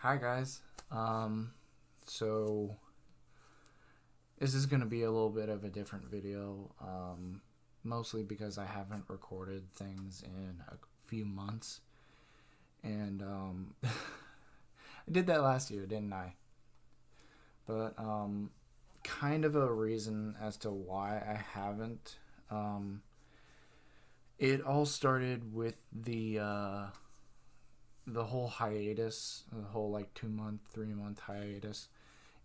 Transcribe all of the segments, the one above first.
Hi guys. So this is gonna be a little bit of a different video, mostly because I haven't recorded things in a few months, and I did that last year, didn't I? But kind of a reason as to why I haven't. Um, it all started with the whole hiatus, the whole like 2 month, 3 month hiatus,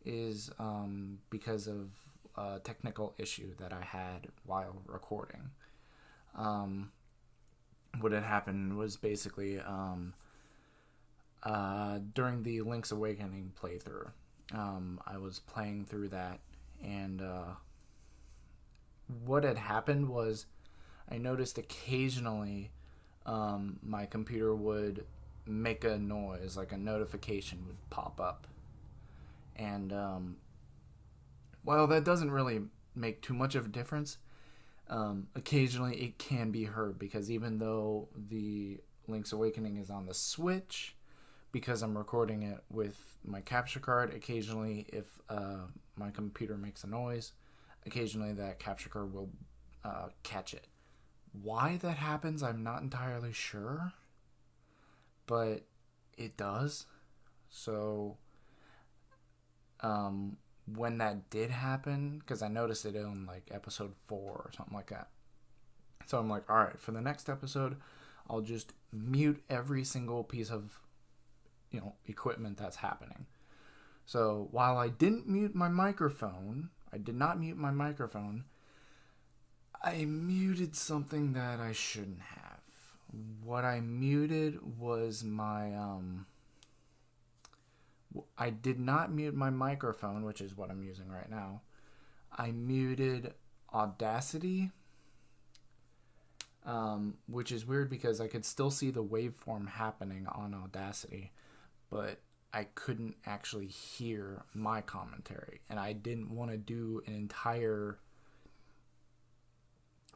is because of a technical issue that I had while recording. Um, what had happened was basically during the Link's Awakening playthrough, I was playing through that, and what had happened was I noticed occasionally my computer would make a noise, like a notification would pop up. And while that doesn't really make too much of a difference, occasionally it can be heard because even though the Link's Awakening is on the Switch, because I'm recording it with my capture card, occasionally if my computer makes a noise, occasionally that capture card will catch it. Why that happens, I'm not entirely sure, but it does. So when that did happen, because I noticed it in like episode 4 or something like that. So I'm like, all right, for the next episode, I'll just mute every single piece of equipment that's happening. So while I didn't mute my microphone, I did not mute my microphone. I muted something that I shouldn't have. What I muted was my I did not mute my microphone, which is what I'm using right now. I muted Audacity, which is weird because I could still see the waveform happening on Audacity, but I couldn't actually hear my commentary. And I didn't want to do an entire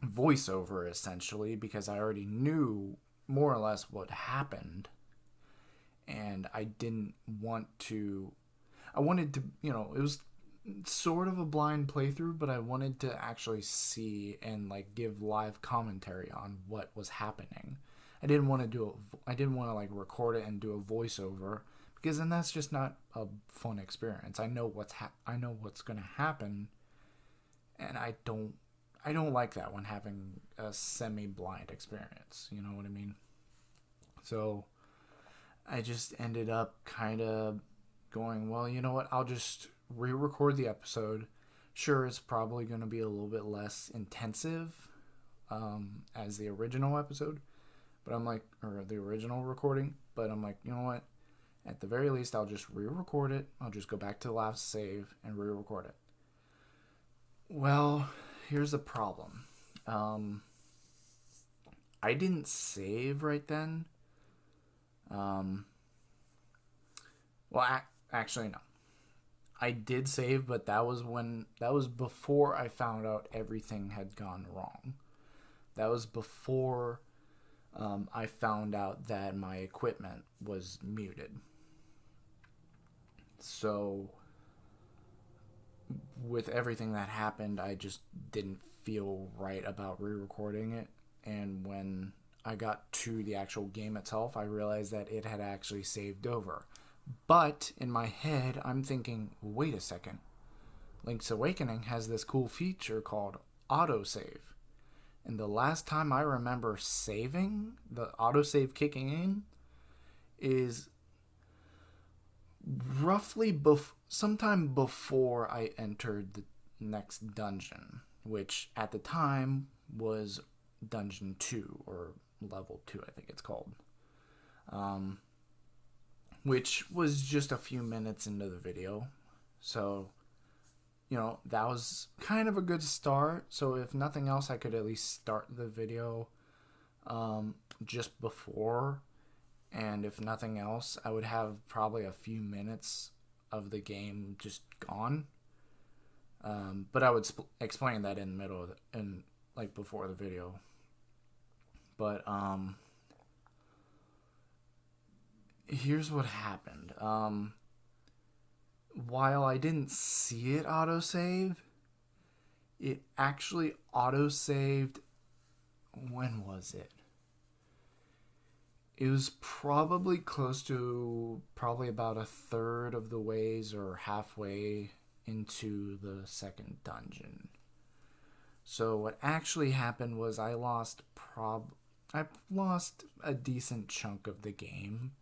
voiceover, essentially, because I already knew more or less what happened. And I didn't want to. I wanted to, it was sort of a blind playthrough, but I wanted to actually see and like give live commentary on what was happening. I didn't want to like record it and do a voiceover because then that's just not a fun experience. I know what's going to happen, and I don't like that when having a semi-blind experience. You know what I mean? So I just ended up kind of going, well, you know what? I'll just re-record the episode. Sure, it's probably going to be a little bit less intensive as the original episode, but I'm like, or the original recording. But I'm like, you know what? At the very least, I'll just re-record it. I'll just go back to the last save and re-record it. Well, here's the problem. I didn't save right then. Actually, no. I did save, but that was before I found out everything had gone wrong. That was before I found out that my equipment was muted. So with everything that happened, I just didn't feel right about re-recording it. And when I got to the actual game itself, I realized that it had actually saved over. But in my head, I'm thinking, wait a second. Link's Awakening has this cool feature called autosave. And the last time I remember saving, the autosave kicking in, is roughly sometime before I entered the next dungeon, which at the time was Dungeon 2, or Level 2, I think it's called. Which was just a few minutes into the video. So, that was kind of a good start. So if nothing else, I could at least start the video just before. And if nothing else, I would have probably a few minutes of the game just gone. But I would explain that in the middle of like before the video. But here's what happened. While I didn't see it autosave, it actually autosaved. When was it? It was probably close to probably about a third of the ways or halfway into the second dungeon. So what actually happened was I lost a decent chunk of the game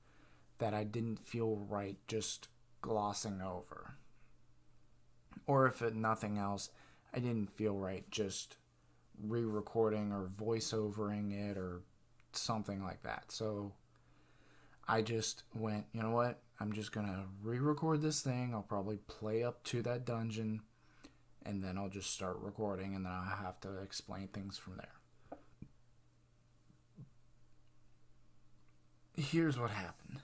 that I didn't feel right just glossing over. Or if nothing else, I didn't feel right just re-recording or voice-overing it or something like that. So I just went, you know what? I'm just going to re-record this thing. I'll probably play up to that dungeon, and then I'll just start recording, and then I'll have to explain things from there. Here's what happened.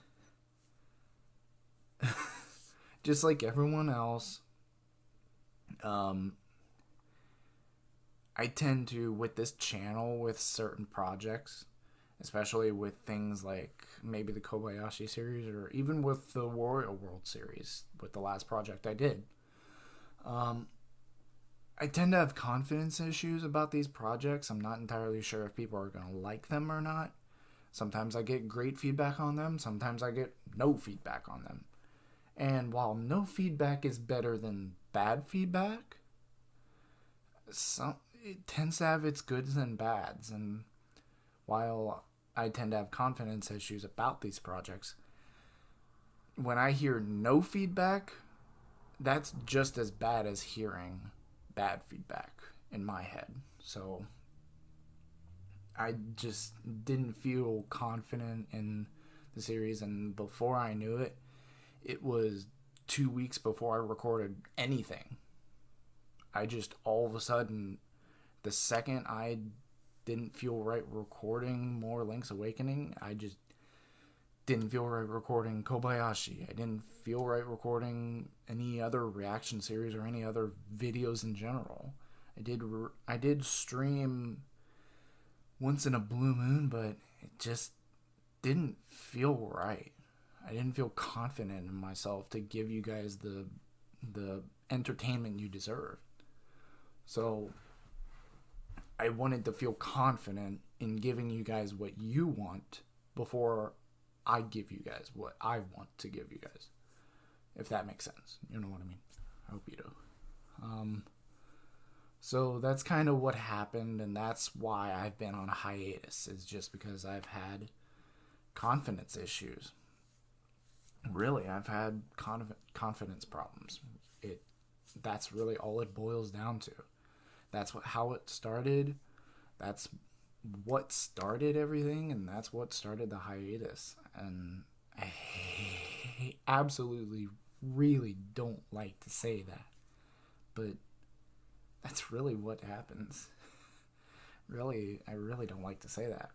Just like everyone else, I tend to, with this channel, with certain projects, especially with things like maybe the Kobayashi series or even with the Wario World series, with the last project I did, I tend to have confidence issues about these projects. I'm not entirely sure if people are going to like them or not. Sometimes I get great feedback on them. Sometimes I get no feedback on them. And while no feedback is better than bad feedback, it tends to have its goods and bads. And while I tend to have confidence issues about these projects, when I hear no feedback, that's just as bad as hearing bad feedback in my head. So I just didn't feel confident in the series, and before I knew it, it was 2 weeks before I recorded anything. I just all of a sudden, the second I didn't feel right recording more Link's Awakening, I just didn't feel right recording Kobayashi. I didn't feel right recording any other reaction series or any other videos in general. I did stream once in a blue moon, but it just didn't feel right. I didn't feel confident in myself to give you guys the entertainment you deserve. So I wanted to feel confident in giving you guys what you want before I give you guys what I want to give you guys. If that makes sense. You know what I mean? I hope you do. So that's kind of what happened, and that's why I've been on a hiatus, is just because I've had confidence issues. Really, I've had confidence problems. That's really all it boils down to. That's how it started. That's what started everything, and that's what started the hiatus. And I absolutely, really don't like to say that, but that's really what happens. Really, I really don't like to say that.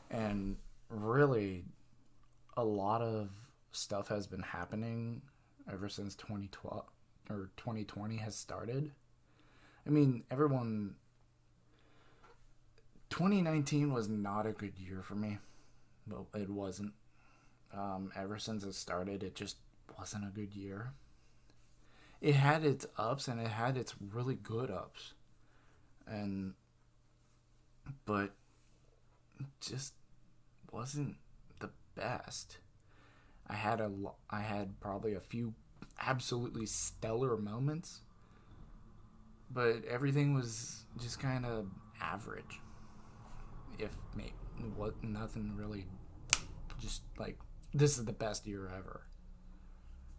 And really, a lot of stuff has been happening ever since 2012 or 2020 has started. I mean, 2019 was not a good year for me. Well, it wasn't. Ever since it started, it just wasn't a good year. It had its ups and it had its really good ups. But it just wasn't the best. I had probably a few absolutely stellar moments, but everything was just kind of average. If maybe nothing really, just like this is the best year ever.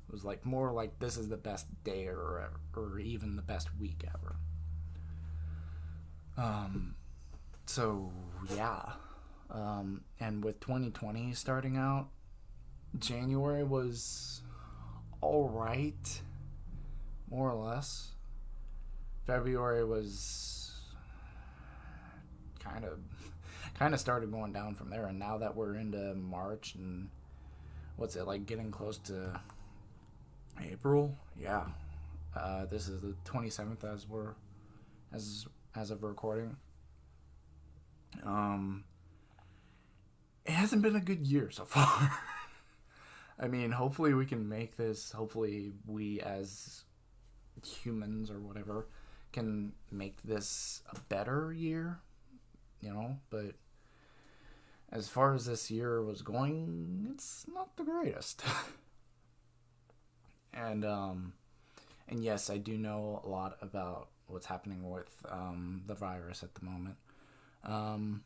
It was like more like this is the best day ever, or even the best week ever. So yeah, and with 2020 starting out, January was all right, more or less. February was kind of started going down from there, and now that we're into March and what's it like, getting close to April? Yeah, this is the 27th as of recording. it hasn't been a good year so far. I mean, hopefully we can make this. Hopefully we as humans or whatever can make this a better year, but as far as this year was going, it's not the greatest. And yes, I do know a lot about what's happening with the virus at the moment. And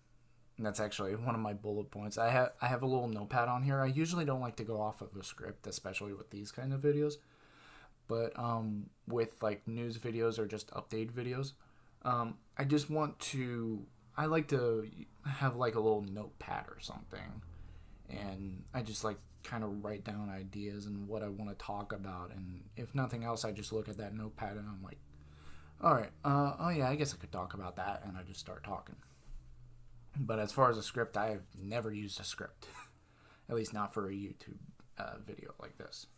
that's actually one of my bullet points. I have a little notepad on here. I usually don't like to go off of a script, especially with these kind of videos. But with like news videos or just update videos, I just want to. I like to have like a little notepad or something, and I just like kind of write down ideas and what I want to talk about. And if nothing else, I just look at that notepad and I'm like, all right, oh yeah, I guess I could talk about that, and I just start talking. But as far as a script, I have never used a script, at least not for a YouTube video like this.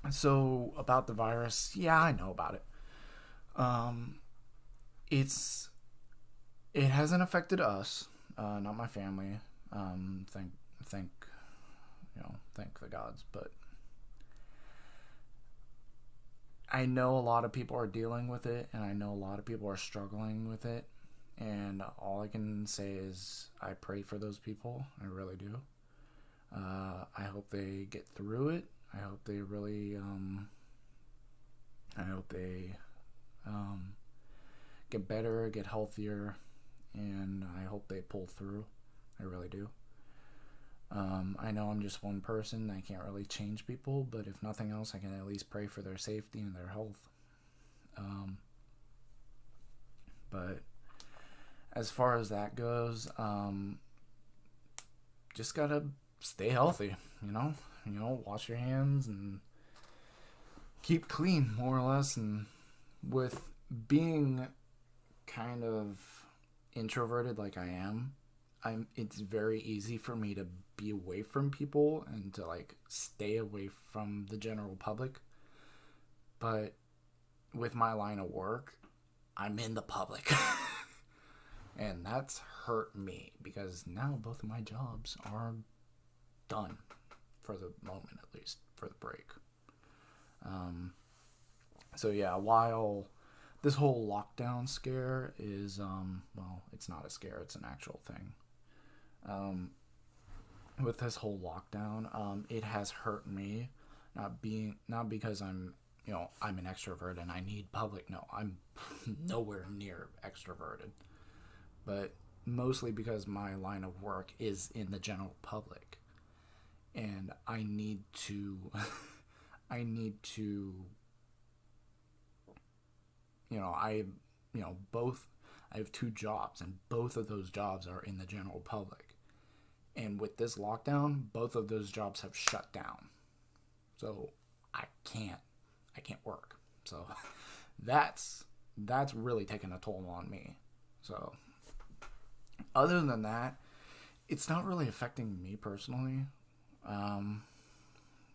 So about the virus, yeah, I know about it. Um, it's it hasn't affected us, not my family. Thank thank the gods. But I know a lot of people are dealing with it, and I know a lot of people are struggling with it. And all I can say is I pray for those people. I really do. I hope they get through it. I hope they really. I hope they get better, get healthier, and I hope they pull through. I really do. I know I'm just one person. I can't really change people, but if nothing else, I can at least pray for their safety and their health. But as far as that goes, just gotta stay healthy. Wash your hands and keep clean, more or less. And with being kind of introverted like I am, it's very easy for me to be away from people and to like stay away from the general public. But with my line of work, I'm in the public. And that's hurt me because now both of my jobs are done for the moment, at least for the break. So yeah, while this whole lockdown scare is it's not a scare, it's an actual thing. With this whole lockdown, it has hurt me, not because I'm an extrovert and I need public. No, I'm nowhere near extroverted, but mostly because my line of work is in the general public, and I need to I need to I both I have two jobs, and both of those jobs are in the general public. And with this lockdown, both of those jobs have shut down. So I can't work. So that's really taken a toll on me. So other than that, it's not really affecting me personally.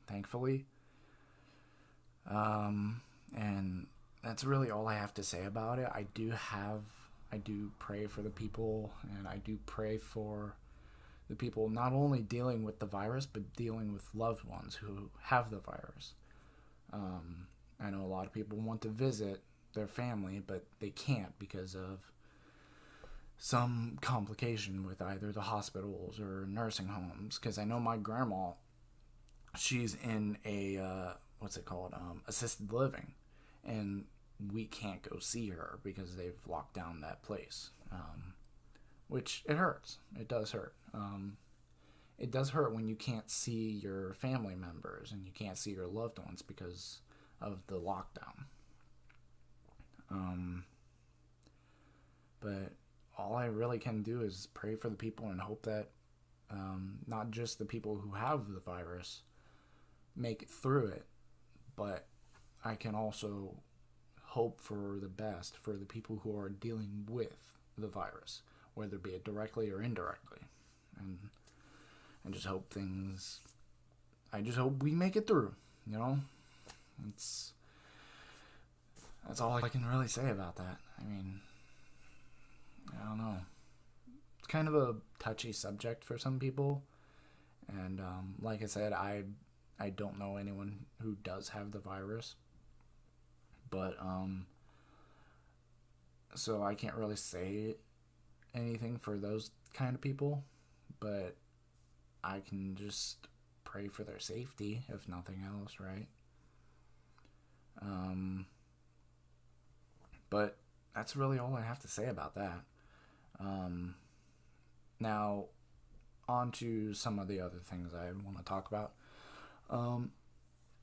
Thankfully. And that's really all I have to say about it. I do pray for the people, and I do pray for the people not only dealing with the virus, but dealing with loved ones who have the virus. I know a lot of people want to visit their family, but they can't because of some complication with either the hospitals or nursing homes. Because I know my grandma, she's in a, assisted living, and we can't go see her because they've locked down that place. Which it hurts. It does hurt. It does hurt when you can't see your family members and you can't see your loved ones because of the lockdown. But all I really can do is pray for the people and hope that not just the people who have the virus make it through it, but I can also hope for the best for the people who are dealing with the virus, whether it be it directly or indirectly. And I just hope we make it through, that's all I can really say about that. I mean, I don't know. kind of a touchy subject for some people. And like I said, I don't know anyone who does have the virus. But, so I can't really say anything for those kind of people. But I can just pray for their safety, if nothing else, right? But that's really all I have to say about that. Now, on to some of the other things I want to talk about.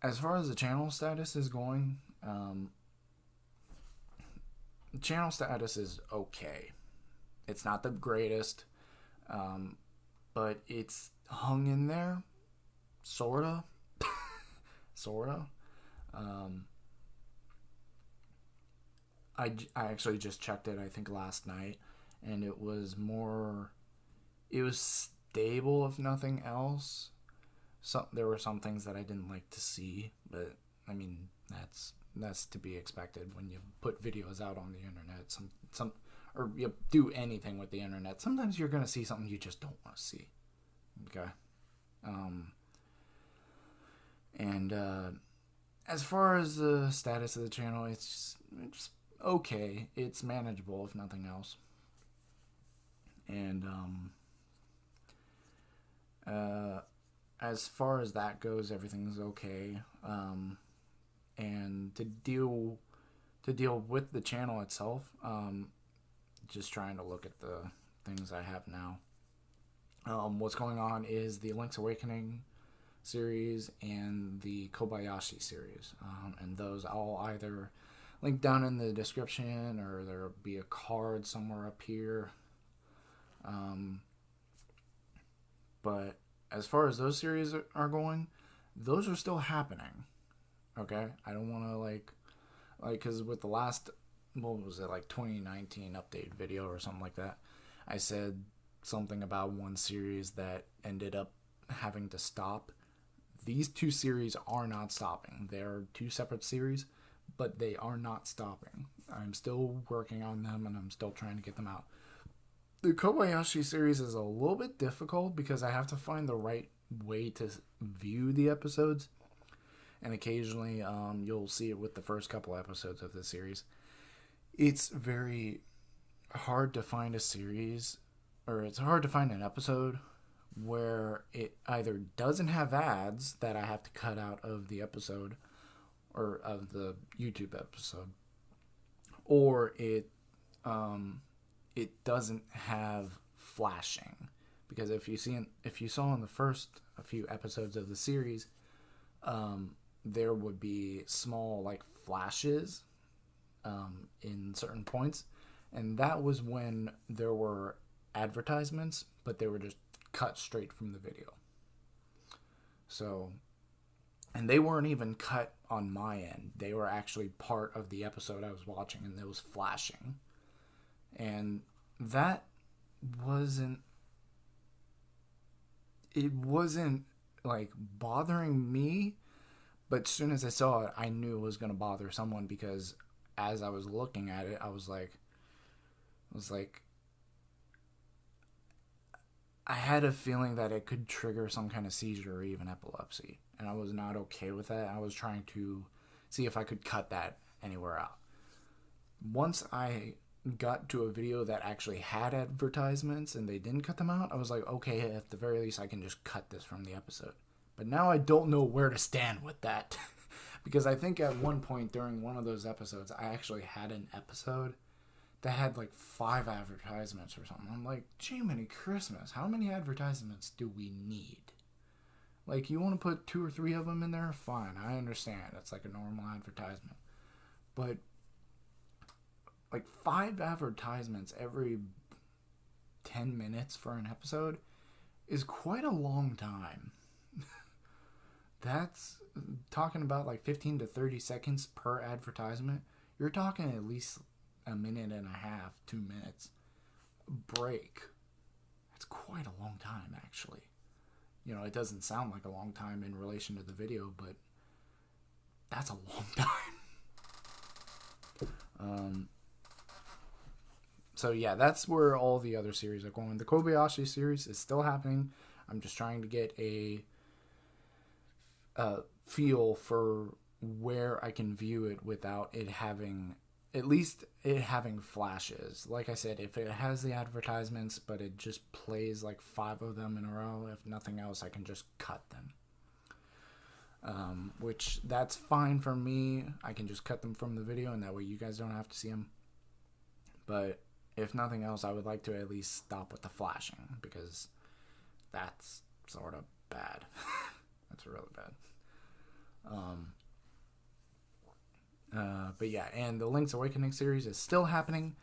As far as the channel status is going, the channel status is okay. It's not the greatest, but it's hung in there, sorta. Sorta. I actually just checked it, I think, last night, and it was stable, if nothing else. There were some things that I didn't like to see, but, I mean, that's to be expected when you put videos out on the internet, or you do anything with the internet. Sometimes you're going to see something you just don't want to see, okay? As far as the status of the channel, it's okay. It's manageable, if nothing else. And as far as that goes, everything's okay. And to deal with the channel itself, just trying to look at the things I have now. What's going on is the Link's Awakening series and the Kobayashi series, and those I'll either link down in the description, or there'll be a card somewhere up here. But as far as those series are going, those are still happening. Okay, I don't want to like because with the last, what was it, like 2019 update video or something like that, I said something about one series that ended up having to stop. These two series are not stopping. They're two separate series, but they are not stopping. I'm still working on them, and I'm still trying to get them out. The Kobayashi series is a little bit difficult because I have to find the right way to view the episodes. And occasionally, you'll see it with the first couple episodes of the series. It's very hard to find a series, or it's hard to find an episode where it either doesn't have ads that I have to cut out of the episode, or of the YouTube episode, or it doesn't have flashing. Because if you saw in the first few episodes of the series, there would be small like flashes in certain points, and that was when there were advertisements, but they were just cut straight from the video. So, and they weren't even cut on my end. They were actually part of the episode I was watching, and it was flashing. And that wasn't like bothering me, but as soon as I saw it, I knew it was going to bother someone, because as I was looking at it, I was like, I had a feeling that it could trigger some kind of seizure or even epilepsy, and I was not okay with that. I was trying to see if I could cut that anywhere out. Once I got to a video that actually had advertisements and they didn't cut them out, I was like, okay, at the very least I can just cut this from the episode. But now I don't know where to stand with that. Because I think at one point during one of those episodes, I actually had an episode that had like 5 advertisements or something. I'm like, Jiminy Christmas, how many advertisements do we need? Like, you want to put 2 or 3 of them in there? Fine, I understand. It's like a normal advertisement. But like 5 advertisements every 10 minutes for an episode is quite a long time. That's talking about like 15 to 30 seconds per advertisement. You're talking at least a minute and a half, 2 minutes break. That's quite a long time, actually. You know, it doesn't sound like a long time in relation to the video, but that's a long time. So yeah, that's where all the other series are going. The Kobayashi series is still happening. I'm just trying to get a feel for where I can view it without it having, at least it having flashes. Like I said, if it has the advertisements but it just plays like 5 of them in a row, if nothing else, I can just cut them. Which that's fine for me. I can just cut them from the video, and that way you guys don't have to see them. But if nothing else, I would like to at least stop with the flashing, because that's sort of bad. That's really bad. But yeah, and the Link's Awakening series is still happening,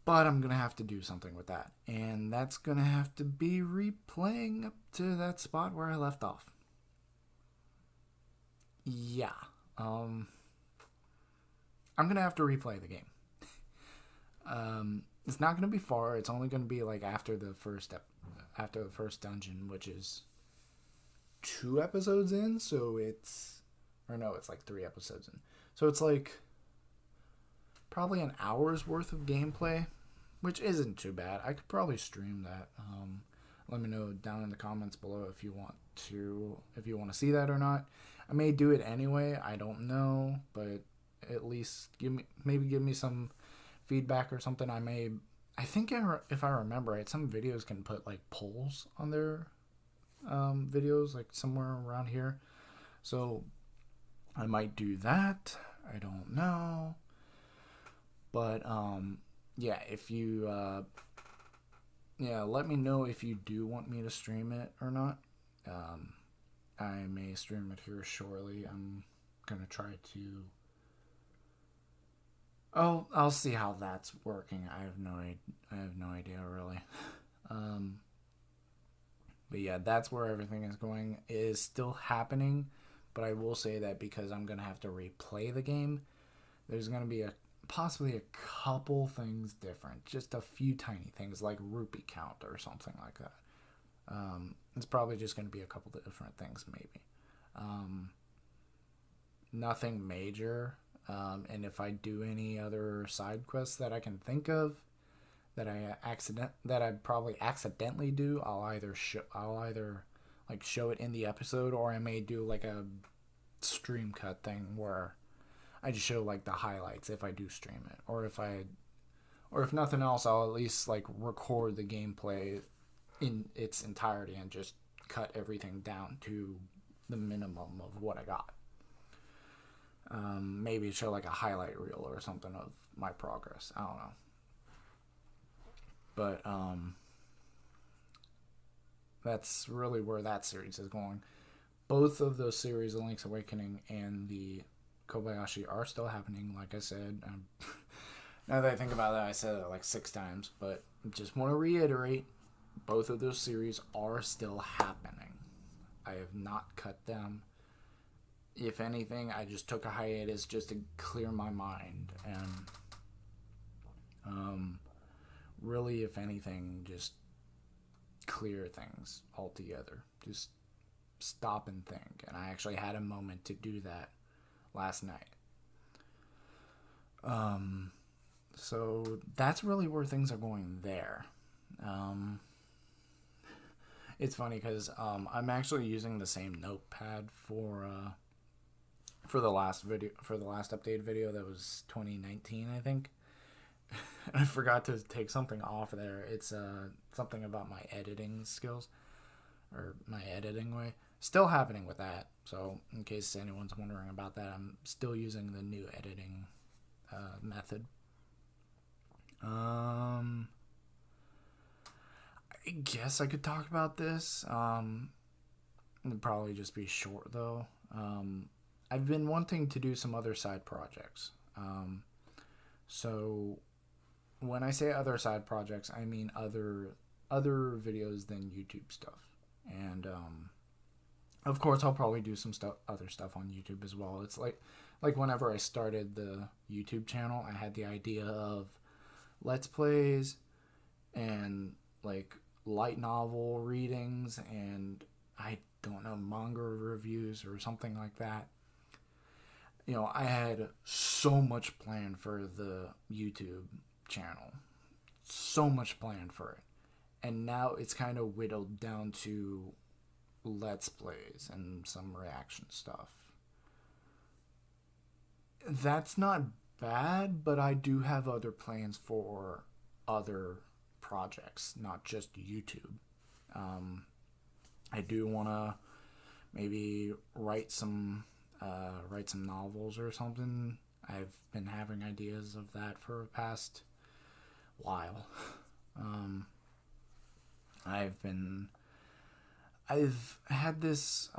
but I'm gonna have to do something with that, and that's gonna have to be replaying up to that spot where I left off. Yeah, I'm gonna have to replay the game. It's not gonna be far. It's only gonna be like after the first dungeon, which is 2 episodes in. So it's like 3 episodes in. So it's like probably an hour's worth of gameplay, which isn't too bad. I could probably stream that. Let me know down in the comments below if you want to see that or not. I may do it anyway. I don't know, but at least give me some feedback or something. I think if I remember right, some videos can put like polls on their videos, like somewhere around here. So I might do that. I don't know. But yeah, if you let me know if you do want me to stream it or not. I may stream it here shortly. I'm gonna try to. Oh, I'll see how that's working. I have no idea really. But yeah, that's where everything is going. It is still happening, but I will say that because I'm gonna have to replay the game, there's gonna be possibly a couple things different, just a few tiny things like rupee count or something like that. It's probably just going to be a couple of different things, maybe. Nothing major. And if I do any other side quests that I can think of that I'd probably accidentally do, I'll either like show it in the episode, or I may do like a stream cut thing where I just show like the highlights if I do stream it, or if nothing else, I'll at least like record the gameplay in its entirety and just cut everything down to the minimum of what I got. Maybe show like a highlight reel or something of my progress. I don't know. But that's really where that series is going. Both of those series, The Link's Awakening and the Kobayashi, are still happening. Like I said, now that I think about that, I said it like 6 times, but just want to reiterate, both of those series are still happening. I have not cut them. If anything, I just took a hiatus just to clear my mind, and really, if anything, just clear things altogether. Just stop and think. And I actually had a moment to do that last night. So that's really where things are going there. It's funny because I'm actually using the same notepad for the last updated video that was 2019, I think. I forgot to take something off there. It's something about my editing skills, or my editing way. Still happening with that. So in case anyone's wondering about that, I'm still using the new editing method. I guess I could talk about this. It'd probably just be short though. I've been wanting to do some other side projects. So when I say other side projects, I mean other videos than YouTube stuff. And of course, I'll probably do some other stuff on YouTube as well. It's like whenever I started the YouTube channel, I had the idea of Let's Plays and like light novel readings and I don't know, manga reviews or something like that. You know, I had so much planned for the YouTube channel. so much planned for it. And now it's kind of whittled down to let's plays and some reaction stuff. That's not bad, but I do have other plans for other projects, not just YouTube. I do want to maybe write some novels or something. I've been having ideas of that for the past while. Um, I've had this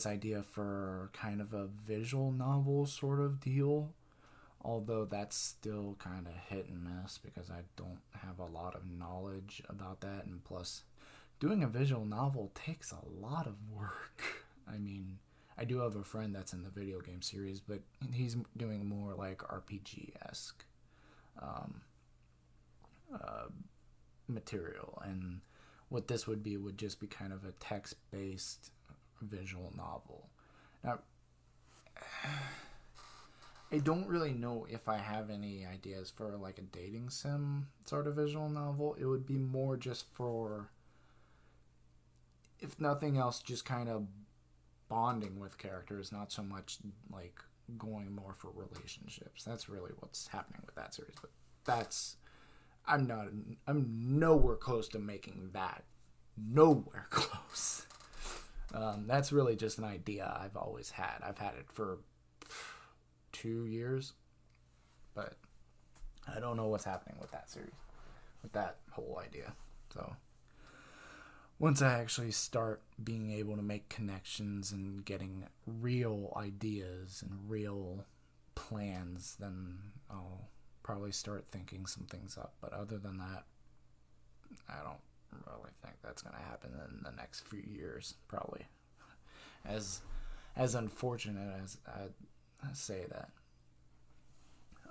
idea for kind of a visual novel sort of deal, although that's still kind of hit and miss because I don't have a lot of knowledge about that, and plus doing a visual novel takes a lot of work. I mean, I do have a friend that's in the video game series, but he's doing more like RPG-esque um, uh, material, and what this would just be kind of a text-based visual novel. Now, I don't really know if I have any ideas for like a dating sim sort of visual novel. It would be more just for, if nothing else, just kind of bonding with characters, not so much like going more for relationships. That's really what's happening with that series. But that's I'm nowhere close to making that. Nowhere close. That's really just an idea I've always had. I've had it for 2 years, but I don't know what's happening with that series, with that whole idea. So once I actually start being able to make connections and getting real ideas and real plans, then I'll probably start thinking some things up. But other than that, I don't really think that's going to happen in the next few years, probably. As unfortunate as I say that.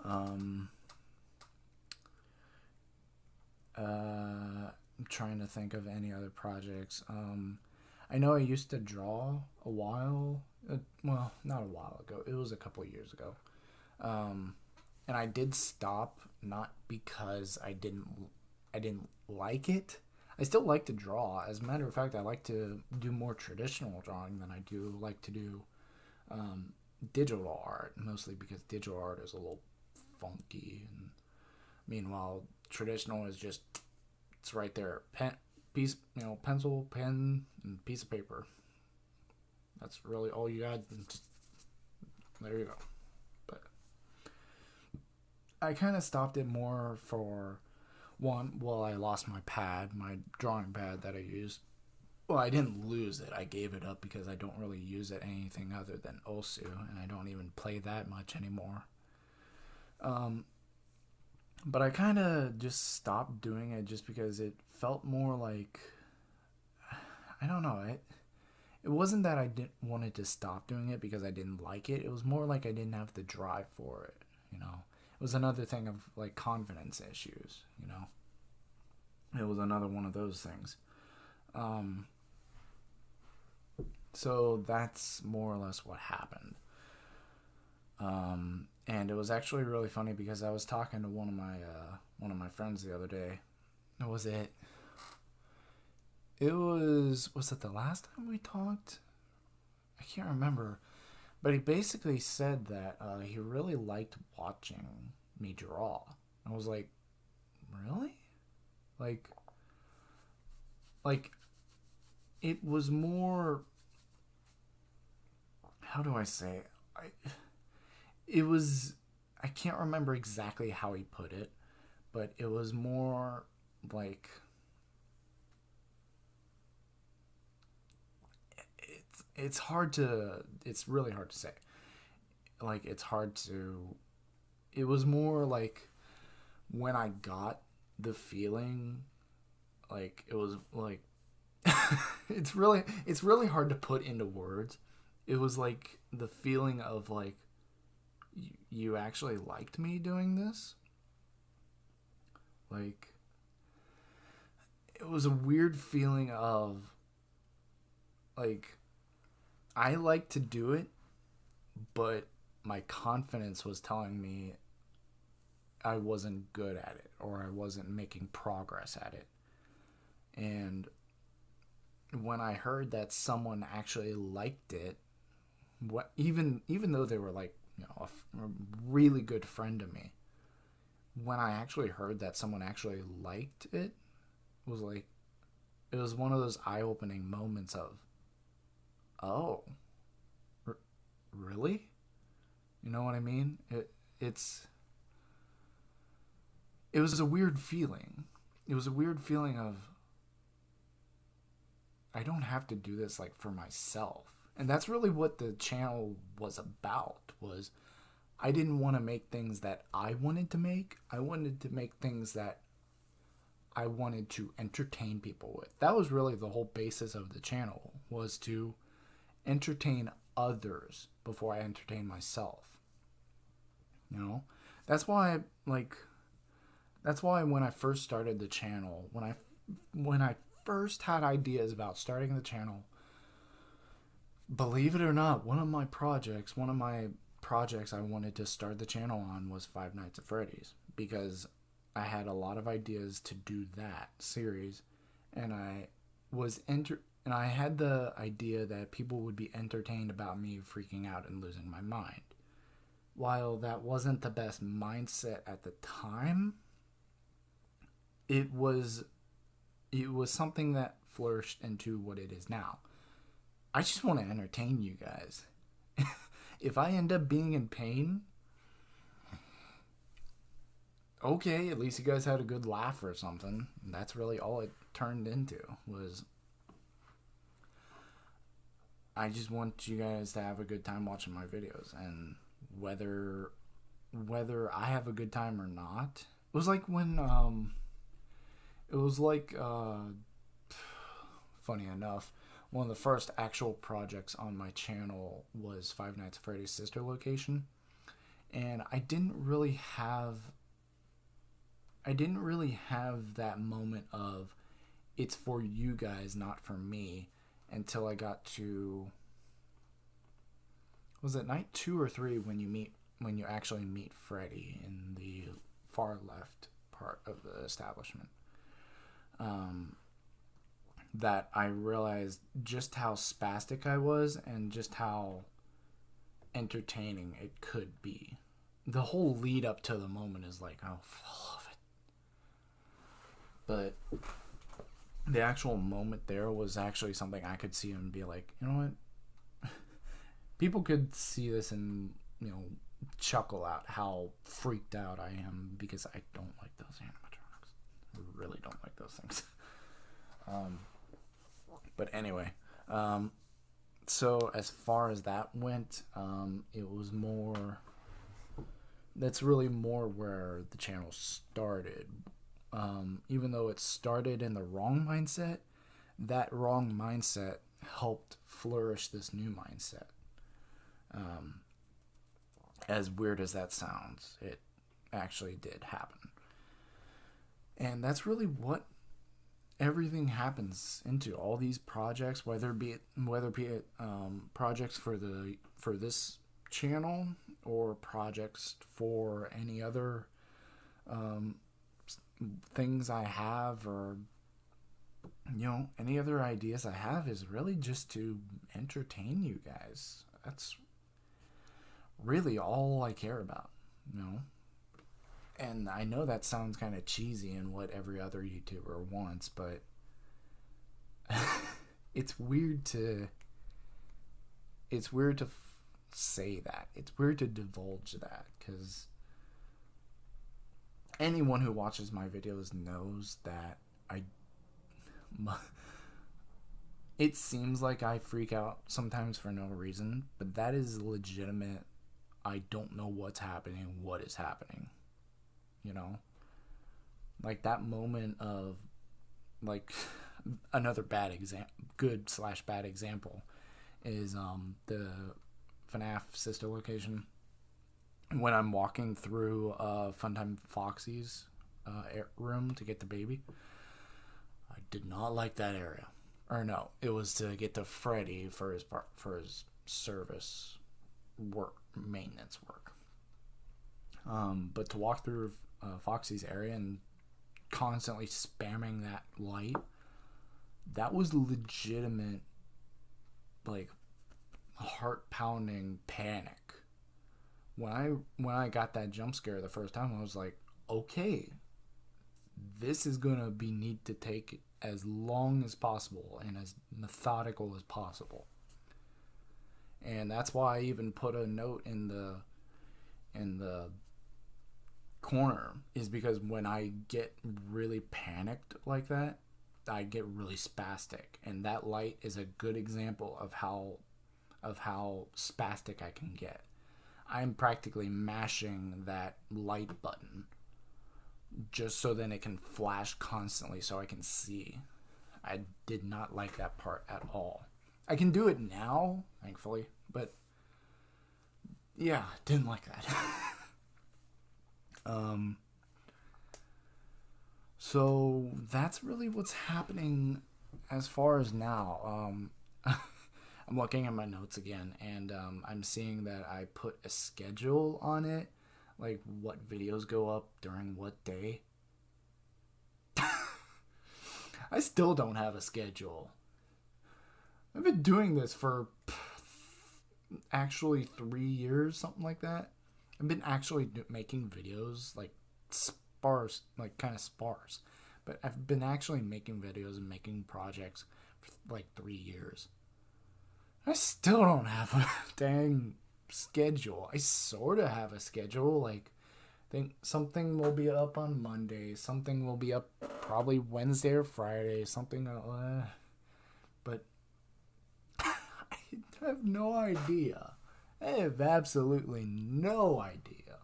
I'm trying to think of any other projects. I know I used to draw a while. Well, not a while ago. It was a couple of years ago. And I did stop, not because I didn't like it. I still like to draw. As a matter of fact, I like to do more traditional drawing than I do like to do digital art, mostly because digital art is a little funky. And meanwhile, traditional is just, it's right there. Pencil, pen, and piece of paper. That's really all you got. Just, there you go. But I kind of stopped it more for one. Well, I lost my drawing pad that I used. Well, I didn't lose it. I gave it up because I don't really use it anything other than Osu, and I don't even play that much anymore. But I kind of just stopped doing it just because it felt more like, I don't know, it wasn't that I didn't wanted to stop doing it because I didn't like it. It was more like I didn't have the drive for it, you know. It was another thing of like confidence issues, you know. It was another one of those things. So that's more or less what happened. And it was actually really funny because I was talking to one of my friends the other day. Was it the last time we talked? I can't remember. But he basically said that he really liked watching me draw. I was like, really? Like it was more, how do I say? I can't remember exactly how he put it, but it was more like, it's really hard to say. Like, it was more like when I got the feeling, like, it was like, it's really hard to put into words. It was like the feeling of like, you actually liked me doing this. Like, it was a weird feeling of like, I like to do it, but my confidence was telling me I wasn't good at it, or I wasn't making progress at it. And when I heard that someone actually liked it, even though they were like, a really good friend to me, when I actually heard that someone actually liked it, was like, it was one of those eye-opening moments of, oh, really? You know what I mean? It was a weird feeling. It was a weird feeling of, I don't have to do this like for myself. And that's really what the channel was about, was I didn't want to make things that I wanted to make. I wanted to make things that I wanted to entertain people with. That was really the whole basis of the channel, was to entertain others before I entertain myself. You know? That's why when I first started the channel, when I first had ideas about starting the channel, believe it or not, one of my projects I wanted to start the channel on was Five Nights at Freddy's, because I had a lot of ideas to do that series, and I had the idea that people would be entertained about me freaking out and losing my mind. While that wasn't the best mindset at the time, it was something that flourished into what it is now. I just want to entertain you guys. If I end up being in pain, okay, at least you guys had a good laugh or something. And that's really all it turned into, was I just want you guys to have a good time watching my videos. And whether I have a good time or not, it was like when funny enough, one of the first actual projects on my channel was Five Nights at Freddy's sister location, and I didn't really have that moment of, it's for you guys, not for me, until I got to, was it night 2 or 3 when you actually meet Freddy in the far left part of the establishment. That I realized just how spastic I was and just how entertaining it could be. The whole lead up to the moment is like, oh, I love it. But the actual moment there was actually something I could see and be like, you know what? People could see this and, chuckle out how freaked out I am, because I don't like those animatronics. I really don't like those things. But anyway, so as far as that went, it was more, that's really more where the channel started. Even though it started in the wrong mindset, that wrong mindset helped flourish this new mindset. As weird as that sounds, it actually did happen. And that's really what everything happens into, all these projects, whether be it projects for this channel, or projects for any other things I have, or any other ideas I have, is really just to entertain you guys. That's really all I care about, And I know that sounds kind of cheesy and what every other YouTuber wants, but it's weird to say that. It's weird to divulge that, because anyone who watches my videos knows that it seems like I freak out sometimes for no reason, but that is legitimate. I don't know what's happening, what is happening. Like that moment of, like, another bad example is the FNAF sister location. When I'm walking through Funtime Foxy's room to get the baby, I did not like that area. Or no, it was to get to Freddy for his service work, maintenance work. But to walk through Foxy's area and constantly spamming that light, that was legitimate, like, heart pounding panic. When I got that jump scare the first time, I was like, okay, this is gonna be need to take as long as possible and as methodical as possible. And that's why I even put a note in the corner, is because when I get really panicked like that, I get really spastic, and that light is a good example of how spastic I can get. I'm practically mashing that light button just so then it can flash constantly so I can see. I did not like that part at all. I can do it now, thankfully, but yeah, didn't like that. So that's really what's happening as far as now. I'm looking at my notes again, and I'm seeing that I put a schedule on it, like what videos go up during what day. I still don't have a schedule. I've been doing this for actually 3 years, something like that. I've been actually making videos, like sparse, like kind of sparse. But I've been actually making videos and making projects for like 3 years. I still don't have a dang schedule. I sort of have a schedule. Like, I think something will be up on Monday. Something will be up probably Wednesday or Friday. Something, but I have no idea. I have absolutely no idea.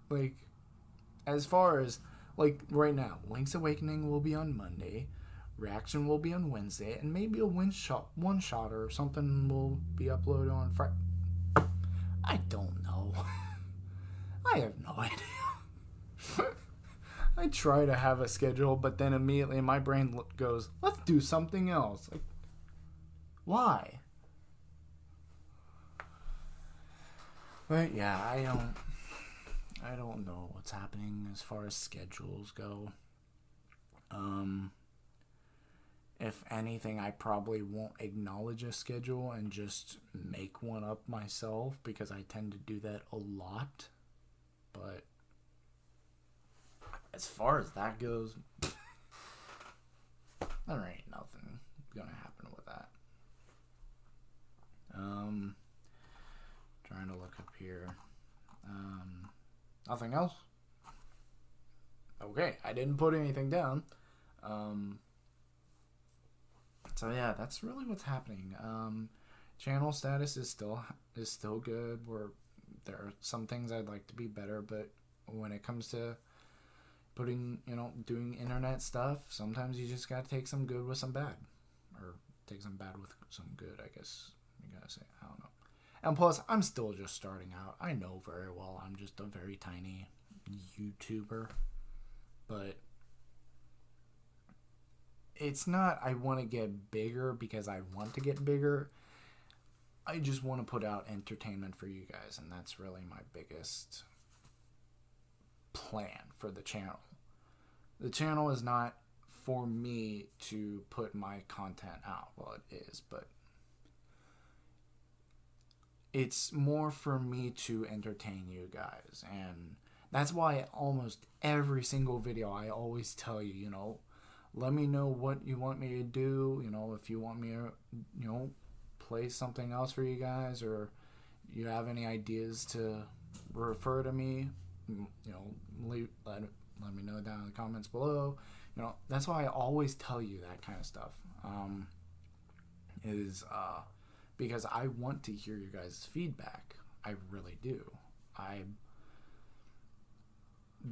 Like, as far as, like, right now, Link's Awakening will be on Monday. Reaction will be on Wednesday, and maybe a one shot or something will be uploaded on Friday. I don't know. I have no idea. I try to have a schedule, but then immediately my brain goes, let's do something else. Like, why? But yeah, I don't know what's happening as far as schedules go. If anything, I probably won't acknowledge a schedule and just make one up myself, because I tend to do that a lot. But as far as that goes, there ain't nothing gonna happen with that. Trying to look up here. Nothing else? Okay, I didn't put anything down. So yeah, that's really what's happening. Channel status is still good. There are some things I'd like to be better, but when it comes to doing internet stuff, sometimes you just gotta take some good with some bad, or take some bad with some good, I guess you gotta say. I don't know. And plus, I'm still just starting out. I know very well I'm just a very tiny YouTuber, but it's not I want to get bigger because I want to get bigger. I just want to put out entertainment for you guys, and that's really my biggest plan for the channel. The channel is not for me to put my content out. Well, it is, but it's more for me to entertain you guys. And that's why almost every single video I always tell you, let me know what you want me to do. If you want me to, play something else for you guys, or you have any ideas to refer to me, let me know down in the comments below. That's why I always tell you that kind of stuff. Because I want to hear your guys' feedback. I really do.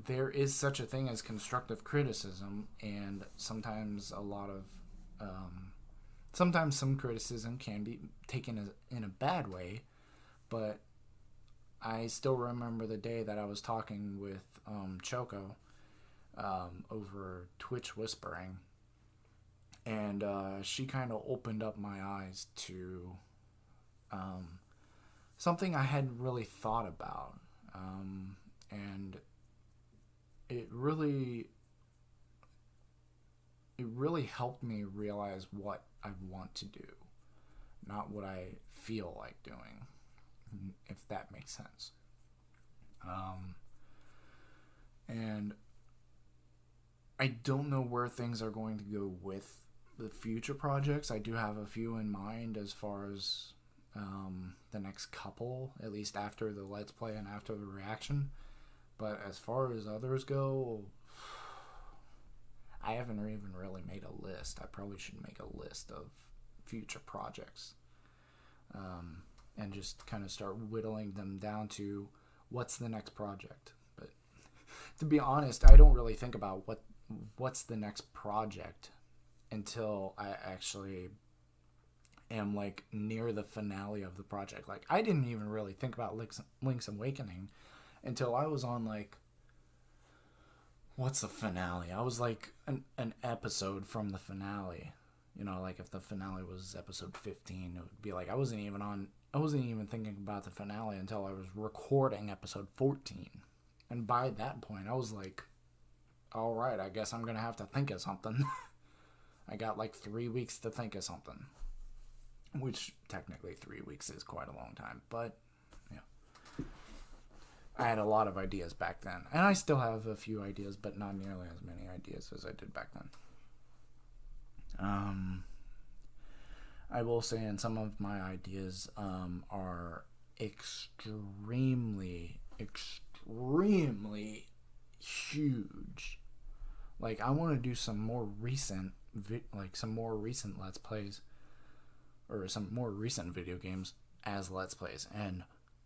There is such a thing as constructive criticism, and sometimes sometimes some criticism can be taken in a bad way, but I still remember the day that I was talking with Choco over Twitch Whispering, and she kind of opened up my eyes to something I hadn't really thought about. And it really helped me realize what I want to do, not what I feel like doing, if that makes sense. And I don't know where things are going to go with the future projects. I do have a few in mind as far as the next couple, at least after the Let's Play and after the reaction. But as far as others go, I haven't even really made a list. I probably should make a list of future projects, and just kind of start whittling them down to what's the next project. But to be honest, I don't really think about what's the next project until I actually am like near the finale of the project. Like, I didn't even really think about Link's Awakening until I was on like, what's the finale? I was like an episode from the finale. You know, like if the finale was episode 15, it would be like I wasn't even thinking about the finale until I was recording episode 14. And by that point, I was like, all right, I guess I'm going to have to think of something. I got like 3 weeks to think of something. Which technically 3 weeks is quite a long time. But, yeah. I had a lot of ideas back then. And I still have a few ideas, but not nearly as many ideas as I did back then. I will say, and some of my ideas are extremely huge. Like, I want to do some more recent Let's Plays, or some more recent video games as Let's Plays, and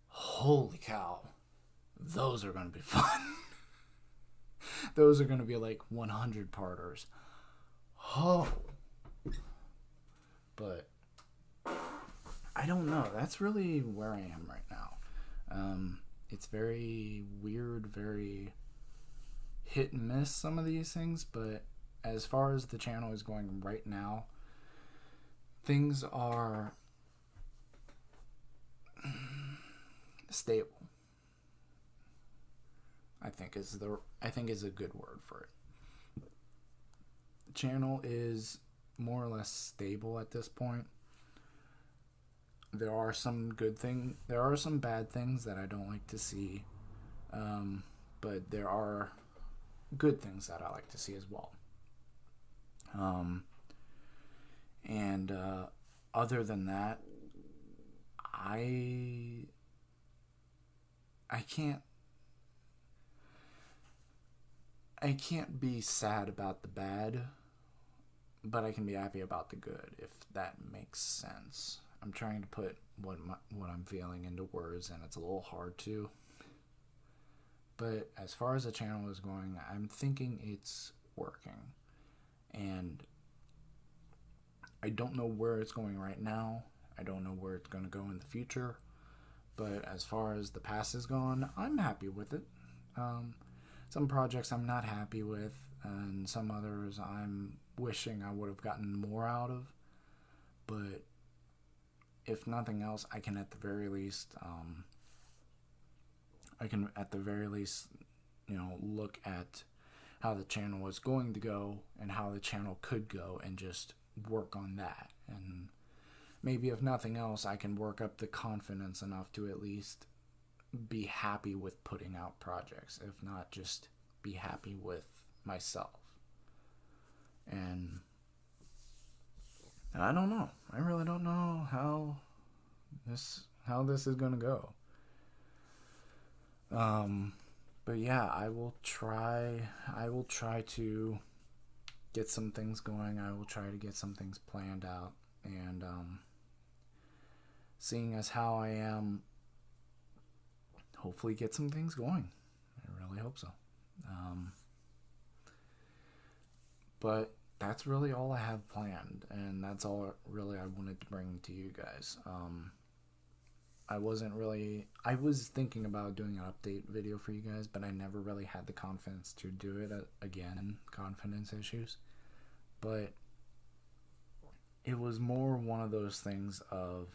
holy cow, those are going to be fun. Those are going to be like 100 parters. Oh. But I don't know. That's really where I am right now. It's very weird, very hit and miss, some of these things, but as far as the channel is going right now, things are stable. I think is a good word for it. The channel is more or less stable at this point. There are some bad things that I don't like to see, but there are good things that I like to see as well. And other than that, I can't be sad about the bad, but I can be happy about the good, if that makes sense. I'm trying to put what I'm feeling into words, and it's a little hard to. But as far as the channel is going, I'm thinking it's working. And I don't know where it's going right now. I don't know where it's going to go in the future. But as far as the past is gone, I'm happy with it. Some projects I'm not happy with, and some others I'm wishing I would have gotten more out of. But if nothing else, I can at the very least look at how the channel was going to go and how the channel could go, and just work on that. And maybe if nothing else, I can work up the confidence enough to at least be happy with putting out projects, if not just be happy with myself. And I don't know. I really don't know how this is gonna go. But yeah, I will try to get some things going. I will try to get some things planned out, and seeing as how I am, hopefully get some things going. I really hope so. But that's really all I have planned, and that's all really I wanted to bring to you guys. I was thinking about doing an update video for you guys, but I never really had the confidence to do it again. Confidence issues. But it was more one of those things of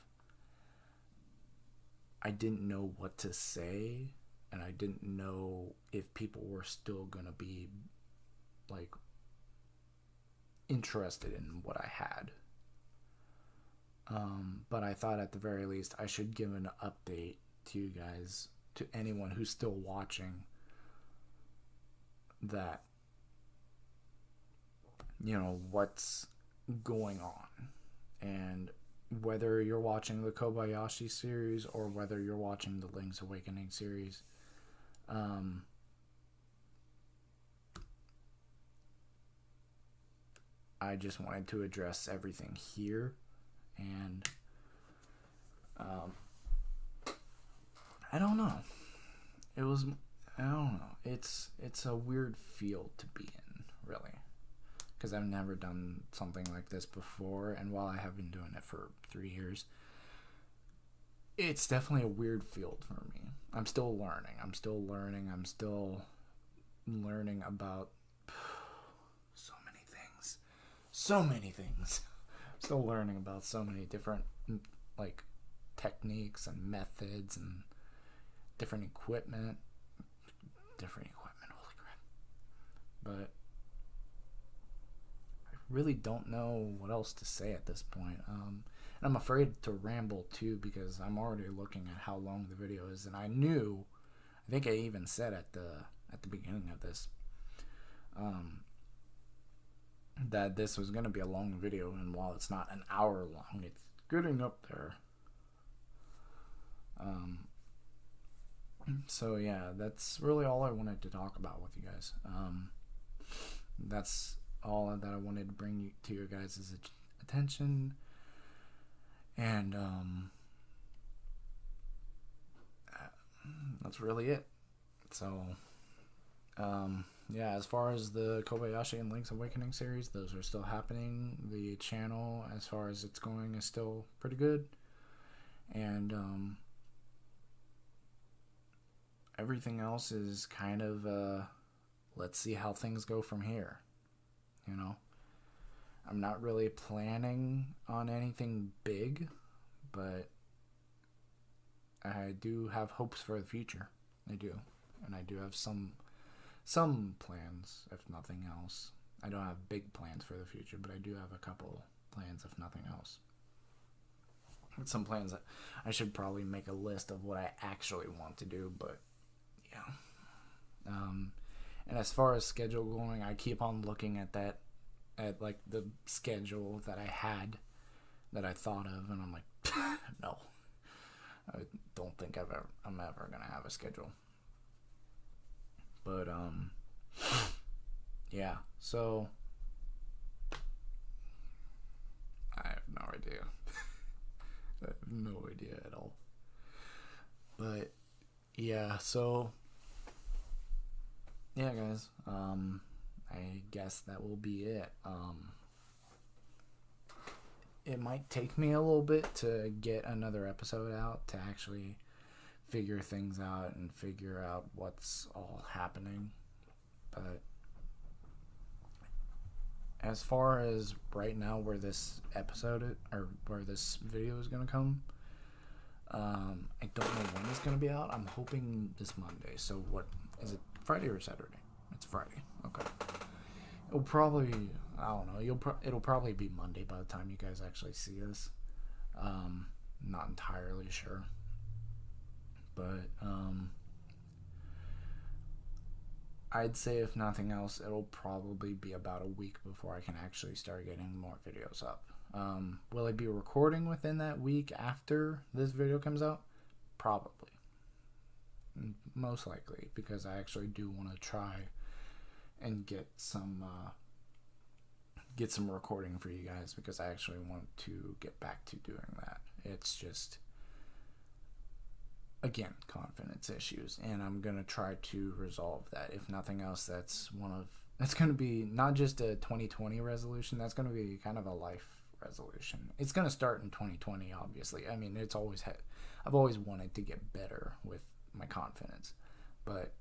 I didn't know what to say and I didn't know if people were still gonna be like interested in what I had. But I thought at the very least I should give an update to you guys, to anyone who's still watching, that, you know, what's going on. And whether you're watching the Kobayashi series or whether you're watching the Link's Awakening series, I just wanted to address everything here. And I don't know. I don't know. It's a weird field to be in, really, because I've never done something like this before, and while I have been doing it for 3 years, it's definitely a weird field for me. I'm still learning. I'm still learning about so many things. Still learning about so many different, like, techniques and methods and different equipment. Holy crap. But I really don't know what else to say at this point. And I'm afraid to ramble too, because I'm already looking at how long the video is, and I think I even said at the beginning of this, that this was going to be a long video, and while it's not an hour long, it's getting up there. So yeah, that's really all I wanted to talk about with you guys. That's all that I wanted to bring to your guys' attention. And that's really it. So yeah, as far as the Kobayashi and Link's Awakening series, those are still happening. The channel, as far as it's going, is still pretty good. And everything else is kind of let's see how things go from here. You know, I'm not really planning on anything big, but I do have hopes for the future. I do. And I do have some plans, if nothing else. I don't have big plans for the future, but I do have a couple plans, if nothing else. Some plans that I should probably make a list of what I actually want to do, but yeah. And as far as schedule going, I keep on looking at that, at like the schedule that I had, that I thought of, and I'm like, no, I don't think I'm ever gonna have a schedule. But yeah. So I have no idea. I have no idea at all. But yeah, so yeah, guys. I guess that will be it. It might take me a little bit to get another episode out, to actually figure things out and figure out what's all happening. But as far as right now, where this episode or where this video is gonna come, I don't know when it's gonna be out. I'm hoping this Monday. So what is it? Friday or Saturday? It's Friday. Okay. It'll probably, I don't know. It'll probably be Monday by the time you guys actually see this. Not entirely sure. But I'd say if nothing else, it'll probably be about a week before I can actually start getting more videos up. Will I be recording within that week after this video comes out? Probably. Most likely, because I actually do want to try and get some recording for you guys, because I actually want to get back to doing that. It's just, again, confidence issues, and I'm gonna try to resolve that. If nothing else, that's gonna be not just a 2020 resolution. That's gonna be kind of a life resolution. It's gonna start in 2020, obviously. I mean, I've always wanted to get better with my confidence, but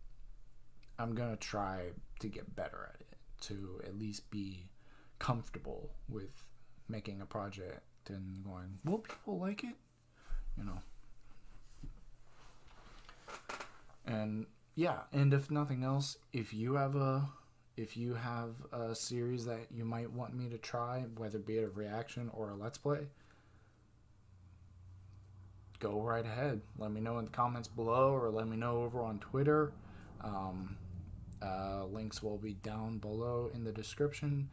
I'm gonna try to get better at it, to at least be comfortable with making a project and going, will people like it? You know. And yeah, and if nothing else, if you have a series that you might want me to try, whether be it a reaction or a let's play, go right ahead. Let me know in the comments below, or let me know over on Twitter. Um, Links will be down below in the description.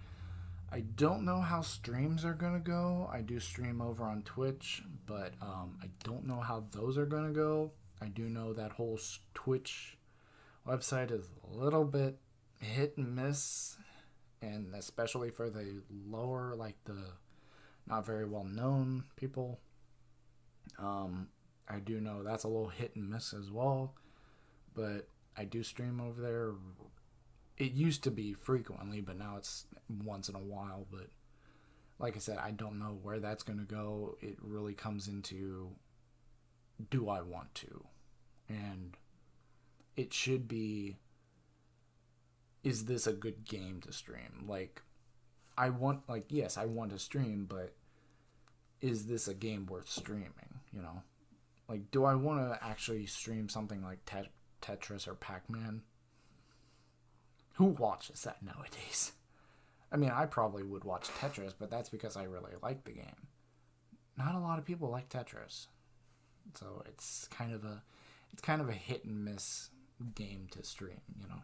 I don't know how streams are gonna go. I do stream over on Twitch, but I don't know how those are gonna go. I do know that whole Twitch website is a little bit hit and miss, and especially for the lower, like the not very well known people. I do know that's a little hit and miss as well, but I do stream over there. It used to be frequently, but now it's once in a while. But like I said, I don't know where that's going to go. It really comes into, do I want to? And it should be, is this a good game to stream? Like, yes, I want to stream, but is this a game worth streaming? You know? Like, do I want to actually stream something like Tetris or Pac-Man? Who watches that nowadays? I mean, I probably would watch Tetris, but that's because I really like the game. Not a lot of people like Tetris. So it's kind of a hit and miss game to stream, you know.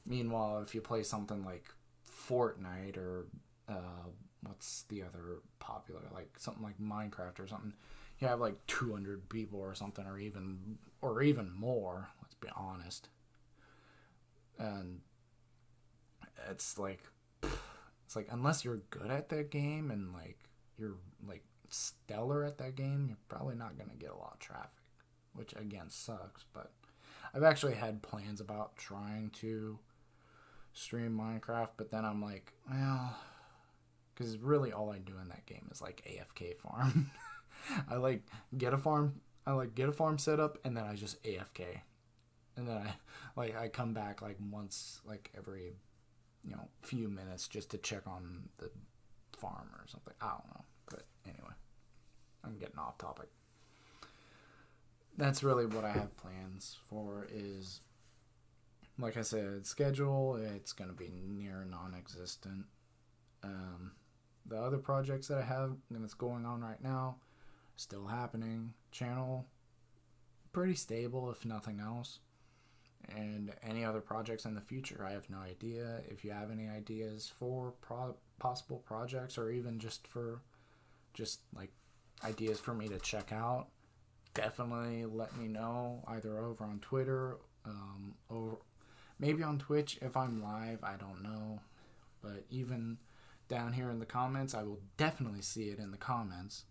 Meanwhile, if you play something like Fortnite or what's the other popular, like something like Minecraft or something, you have like 200 people or something, or even more. Let's be honest. And it's like unless you're good at that game and like you're like stellar at that game, you're probably not gonna get a lot of traffic, which again sucks. But I've actually had plans about trying to stream Minecraft, but then I'm like, well, because really all I do in that game is like AFK farm. I get a farm set up, and then I just AFK, and then I come back like once, like every few minutes, just to check on the farm or something. I don't know, but anyway, I'm getting off topic. That's really what I have plans for. Is, like I said, schedule. It's gonna be near non-existent. The other projects that I have that's going on right now, still happening. Channel, pretty stable if nothing else. And any other projects in the future, I have no idea. If you have any ideas for possible projects, or even just like ideas for me to check out, definitely let me know, either over on Twitter, or maybe on Twitch if I'm live. I don't know, but even down here in the comments, I will definitely see it in the comments.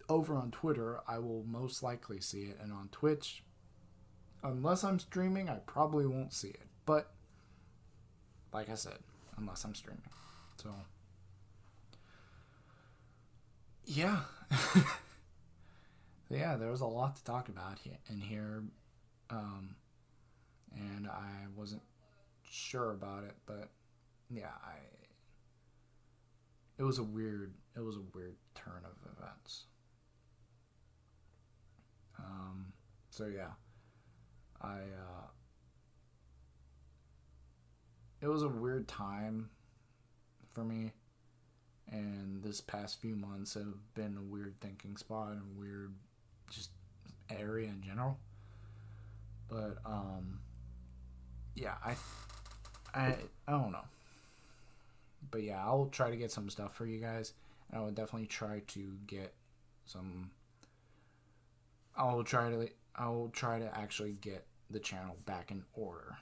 Over on Twitter, I will most likely see it, and on Twitch, unless I'm streaming, I probably won't see it. But like I said, unless I'm streaming. So yeah. Yeah, there was a lot to talk about here. And I wasn't sure about it, but yeah, it was a weird turn of events. So yeah, it was a weird time for me, and this past few months have been a weird thinking spot and weird just area in general. But yeah, I don't know. But yeah, I'll try to get some stuff for you guys, and I will definitely try to get some. I'll try to actually get the channel back in order,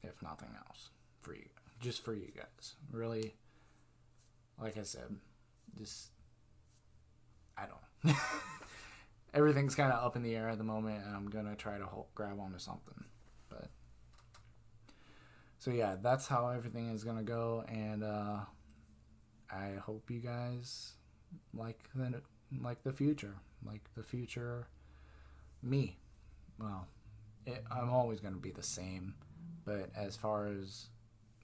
if nothing else, for you, just for you guys. Really, like I said, just I don't know. Everything's kind of up in the air at the moment, and I'm gonna try to grab onto something. But so yeah, that's how everything is gonna go, and I hope you guys like the future, me. Well, I'm always gonna be the same, but as far as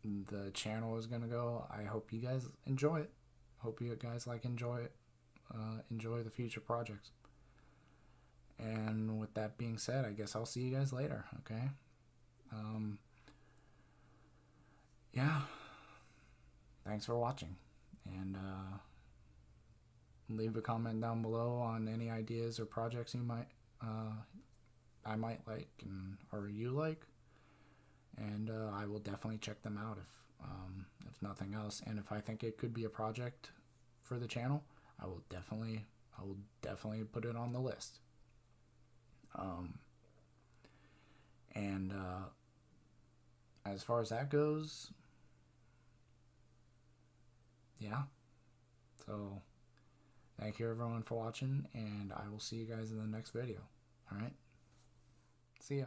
the channel is gonna go, I hope you guys enjoy it. Hope you guys enjoy it. Enjoy the future projects. And with that being said, I guess I'll see you guys later, okay? Yeah. Thanks for watching. And leave a comment down below on any ideas or projects you might I might like or you like, and I will definitely check them out if nothing else. And if I think it could be a project for the channel, I will definitely put it on the list. And as far as that goes, yeah. So thank you everyone for watching, and I will see you guys in the next video. All right. See ya.